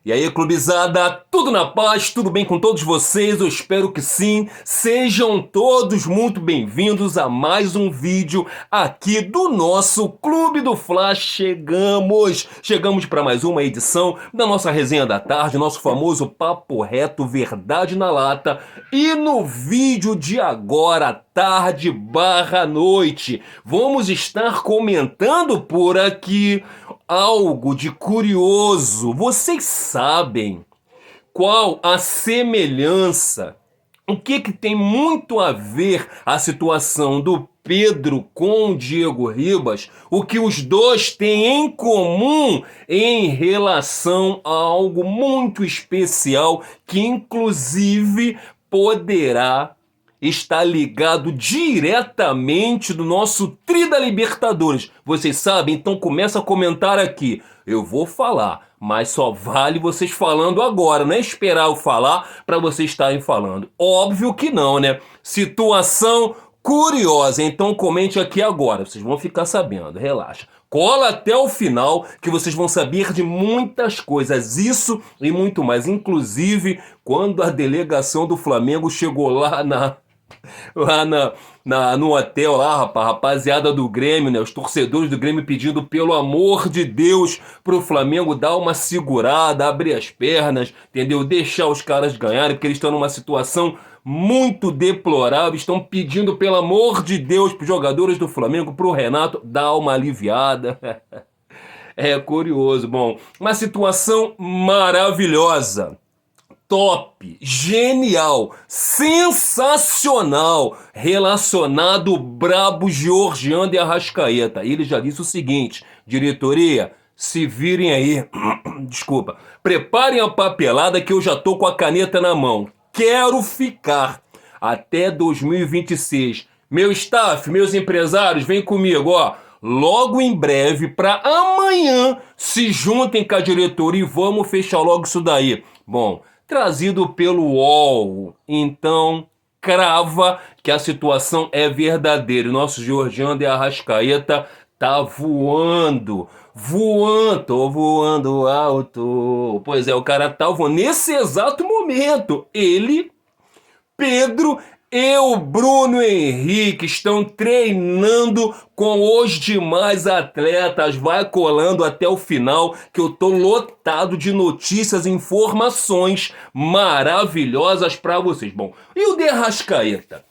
E aí, clubizada, tudo na paz? Tudo bem com todos vocês? Eu espero que sim. Sejam todos muito bem-vindos a mais um vídeo aqui do nosso Clube do Fla. Chegamos para mais uma edição da nossa resenha da tarde, nosso famoso papo reto, verdade na lata. E no vídeo de agora, tarde barra noite, vamos estar comentando por aqui algo de curioso. Vocês sabem qual a semelhança? O que tem muito a ver a situação do Pedro com o Diego Ribas? O que os dois têm em comum em relação a algo muito especial que inclusive poderá está ligado diretamente do nosso Tri da Libertadores. Vocês sabem? Então começa a comentar aqui. Eu vou falar, mas só vale vocês falando agora, não é esperar eu falar para vocês estarem falando. Óbvio que não, né? Situação curiosa, então comente aqui agora, vocês vão ficar sabendo, relaxa. Cola até o final que vocês vão saber de muitas coisas, isso e muito mais. Inclusive, quando a delegação do Flamengo chegou no hotel lá, rapaz, rapaziada do Grêmio, né? Os torcedores do Grêmio pedindo, pelo amor de Deus, pro Flamengo dar uma segurada, abrir as pernas, entendeu? Deixar os caras ganharem, porque eles estão numa situação muito deplorável, estão pedindo, pelo amor de Deus, pros jogadores do Flamengo, pro Renato dar uma aliviada. É curioso. Bom, uma situação maravilhosa. Top, genial, sensacional, relacionado brabo Georgian de Arrascaeta. Ele já disse o seguinte: diretoria, se virem aí, desculpa, preparem a papelada que eu já tô com a caneta na mão. Quero ficar até 2026. Meu staff, meus empresários, vem comigo, ó. Logo em breve, para amanhã, se juntem com a diretoria e vamos fechar logo isso daí. Bom, trazido pelo UOL, então crava que a situação é verdadeira. O nosso Georgian de Arrascaeta tá voando, tô voando alto. Pois é, o cara tá voando nesse exato momento. Ele, Pedro e o Bruno Henrique estão treinando com os demais atletas. Vai colando até o final que eu tô lotado de notícias e informações maravilhosas para vocês. Bom, e o de Arrascaeta?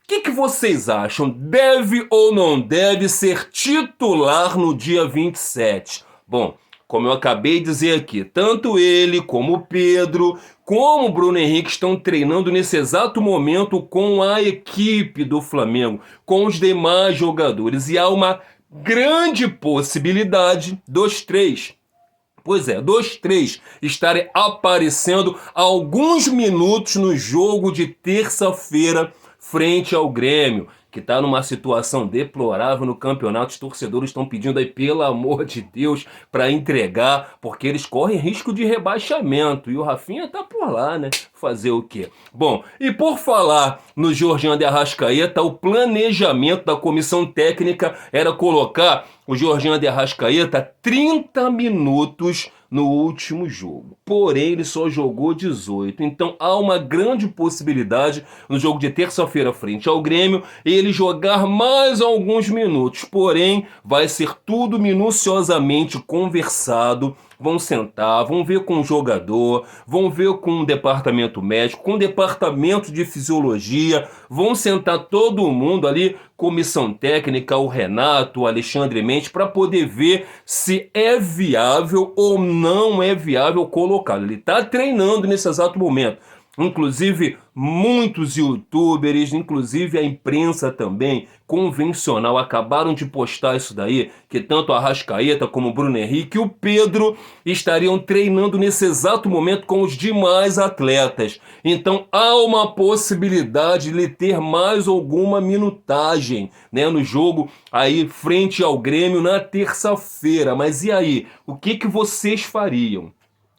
O que vocês acham? Deve ou não deve ser titular no dia 27? Bom, como eu acabei de dizer aqui, tanto ele como o Pedro, como o Bruno Henrique estão treinando nesse exato momento com a equipe do Flamengo, com os demais jogadores. E há uma grande possibilidade dos três estarem aparecendo alguns minutos no jogo de terça-feira frente ao Grêmio, que está numa situação deplorável no campeonato. Os torcedores estão pedindo aí, pelo amor de Deus, para entregar, porque eles correm risco de rebaixamento. E o Rafinha tá por lá, né? Fazer o quê? Bom, e por falar no Georgian de Arrascaeta, o planejamento da comissão técnica era colocar o Georgian de Arrascaeta 30 minutos no último jogo. Porém, ele só jogou 18. Então há uma grande possibilidade no jogo de terça-feira frente ao Grêmio ele jogar mais alguns minutos. Porém, vai ser tudo minuciosamente conversado. Vão sentar, vão ver com o jogador, vão ver com o departamento médico, com o departamento de fisiologia, vão sentar todo mundo ali, comissão técnica, o Renato, o Alexandre Mendes, para poder ver se é viável ou não é viável colocá-lo. Ele está treinando nesse exato momento. Inclusive, muitos youtubers, inclusive a imprensa também, convencional, acabaram de postar isso daí, que tanto a Arrascaeta como o Bruno Henrique e o Pedro estariam treinando nesse exato momento com os demais atletas. Então há uma possibilidade de ele ter mais alguma minutagem, né, no jogo aí frente ao Grêmio na terça-feira. Mas e aí? O que vocês fariam?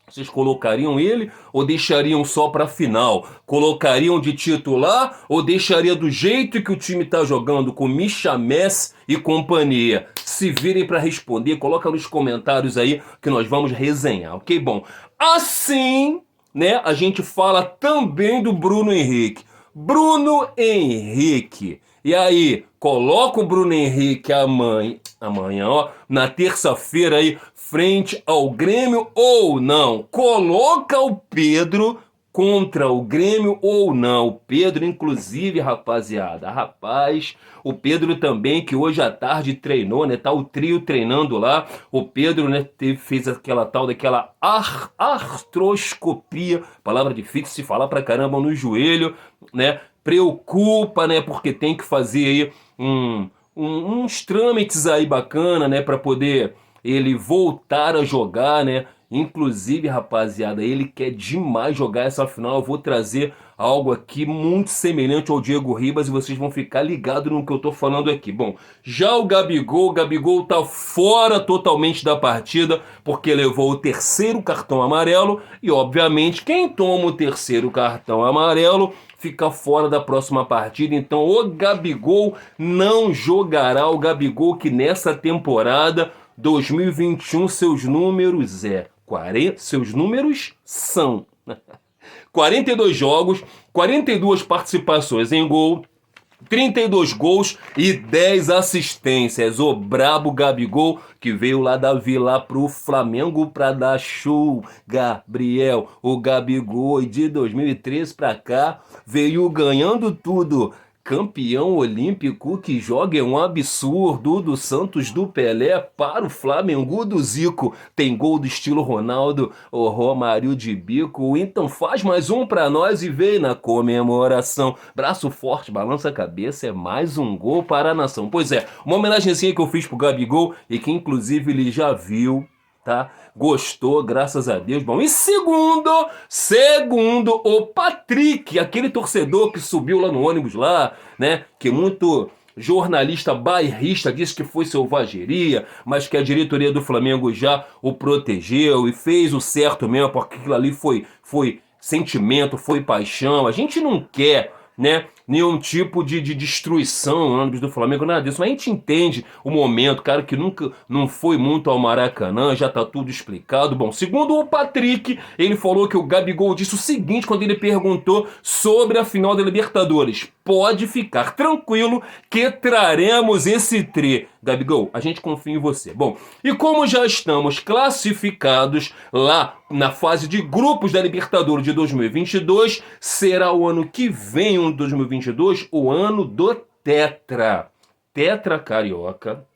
Vocês colocariam ele ou deixariam só para final? Colocariam de titular ou deixaria do jeito que o time está jogando com Misha Messi e companhia? Se virem para responder, coloca nos comentários aí que nós vamos resenhar, ok? Bom, assim, né, a gente fala também do Bruno Henrique. Bruno Henrique. E aí, coloca o Bruno Henrique amanhã, ó, na terça-feira aí, frente ao Grêmio ou não? Coloca o Pedro contra o Grêmio ou não? O Pedro, inclusive, rapaziada, o Pedro também, que hoje à tarde treinou, né? Tá o trio treinando lá. O Pedro, né, fez aquela tal daquela artroscopia, palavra difícil de se falar pra caramba, no joelho, né? Preocupa, né? Porque tem que fazer aí uns trâmites aí bacana, né? Pra poder ele voltar a jogar, né? Inclusive, rapaziada, ele quer demais jogar essa final. Eu vou trazer algo aqui muito semelhante ao Diego Ribas e vocês vão ficar ligados no que eu tô falando aqui. Bom, já o Gabigol tá fora totalmente da partida porque levou o terceiro cartão amarelo e, obviamente, quem toma o terceiro cartão amarelo fica fora da próxima partida. Então o Gabigol não jogará. O Gabigol que nessa temporada 2021 seus números são 42 jogos, 42 participações em gol, 32 gols e 10 assistências. O brabo Gabigol, que veio lá da Vila pro Flamengo pra dar show. Gabriel, o Gabigol de 2013 pra cá veio ganhando tudo. Campeão olímpico que joga é um absurdo, do Santos do Pelé para o Flamengo do Zico. Tem gol do estilo Ronaldo, o Romário de bico. Então faz mais um pra nós e vem na comemoração. Braço forte, balança a cabeça, é mais um gol para a nação. Pois é, uma homenagenzinha que eu fiz pro Gabigol e que inclusive ele já viu, tá? Gostou, graças a Deus. Bom, e segundo, o Patrick, aquele torcedor que subiu lá no ônibus lá, né? Que muito jornalista bairrista disse que foi selvageria, mas que a diretoria do Flamengo já o protegeu e fez o certo mesmo, porque aquilo ali foi sentimento, foi paixão. A gente não quer, né, nenhum tipo de destruição no ônibus do Flamengo, nada disso. Mas a gente entende o momento, cara, que nunca não foi muito ao Maracanã, já tá tudo explicado. Bom, segundo o Patrick, ele falou que o Gabigol disse o seguinte quando ele perguntou sobre a final da Libertadores: pode ficar tranquilo que traremos esse tri. Gabigol, a gente confia em você. Bom, e como já estamos classificados lá na fase de grupos da Libertadores de 2022, será o ano que vem, o 2022, o ano do Tetra. Tetra Carioca,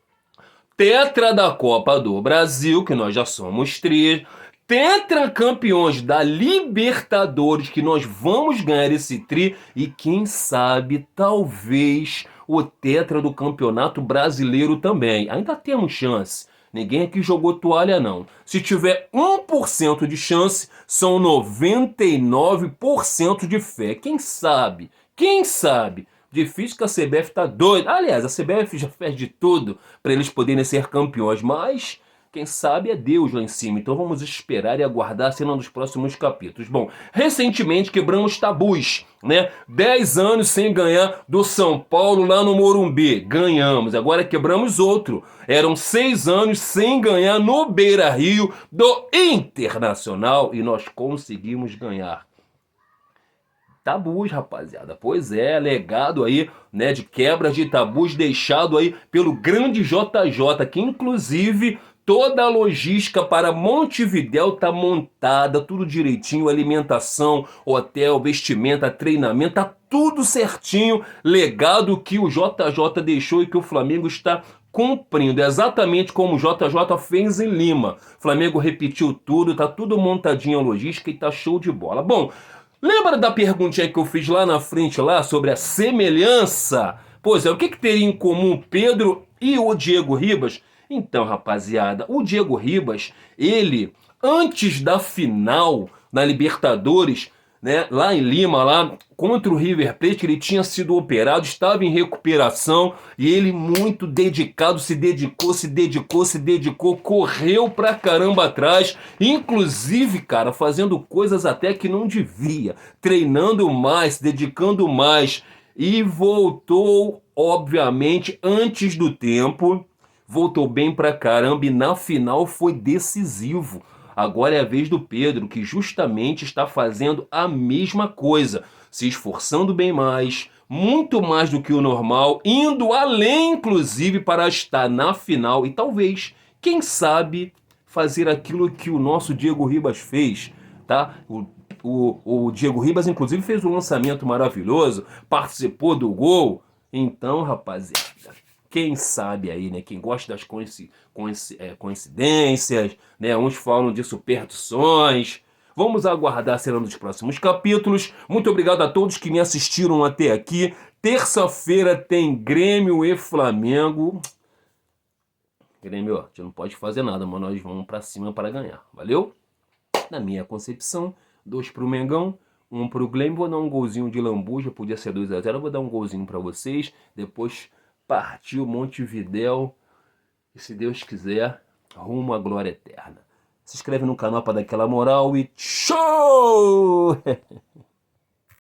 Tetra da Copa do Brasil, que nós já somos 3, tetracampeões da Libertadores, que nós vamos ganhar esse tri, e quem sabe, talvez, o tetra do Campeonato Brasileiro também. Ainda temos chance. Ninguém aqui jogou toalha, não. Se tiver 1% de chance, são 99% de fé. Quem sabe? Quem sabe? Difícil que a CBF tá doida. Aliás, a CBF já fez de tudo para eles poderem ser campeões, mas quem sabe é Deus lá em cima. Então vamos esperar e aguardar a cena dos próximos capítulos. Bom, recentemente quebramos tabus, né? 10 anos sem ganhar do São Paulo lá no Morumbi. Ganhamos. Agora quebramos outro. Eram 6 anos sem ganhar no Beira-Rio do Internacional e nós conseguimos ganhar. Tabus, rapaziada. Pois é, legado aí, né, de quebra de tabus deixado aí pelo grande JJ, que inclusive toda a logística para Montevidéu tá montada, tudo direitinho, alimentação, hotel, vestimenta, treinamento, tá tudo certinho, legado que o JJ deixou e que o Flamengo está cumprindo, exatamente como o JJ fez em Lima. O Flamengo repetiu tudo, tá tudo montadinho a logística e tá show de bola. Bom, lembra da perguntinha que eu fiz lá na frente lá sobre a semelhança? Pois é, o que teria em comum Pedro e o Diego Ribas? Então, rapaziada, o Diego Ribas, ele, antes da final na Libertadores, né, lá em Lima, lá contra o River Plate, que ele tinha sido operado, estava em recuperação e ele muito dedicado, se dedicou, correu pra caramba atrás, inclusive, cara, fazendo coisas até que não devia, treinando mais, se dedicando mais e voltou, obviamente, antes do tempo. Voltou bem pra caramba e na final foi decisivo. Agora é a vez do Pedro, que justamente está fazendo a mesma coisa, se esforçando bem mais, muito mais do que o normal, indo além, inclusive, para estar na final e talvez, quem sabe, fazer aquilo que o nosso Diego Ribas fez, tá? O Diego Ribas, inclusive, fez um lançamento maravilhoso, participou do gol. Então, rapaziada, quem sabe aí, né? Quem gosta das coincidências, né? Uns falam de superstições. Vamos aguardar serão nos próximos capítulos. Muito obrigado a todos que me assistiram até aqui. Terça-feira tem Grêmio e Flamengo. Grêmio, ó, a gente não pode fazer nada, mas nós vamos pra cima para ganhar. Valeu? Na minha concepção, 2 pro Mengão, 1 pro Grêmio. Vou dar um golzinho de lambuja, podia ser 2-0. Vou dar um golzinho para vocês. Depois partiu Montevidéu. E se Deus quiser, rumo à glória eterna. Se inscreve no canal para dar aquela moral e tchau!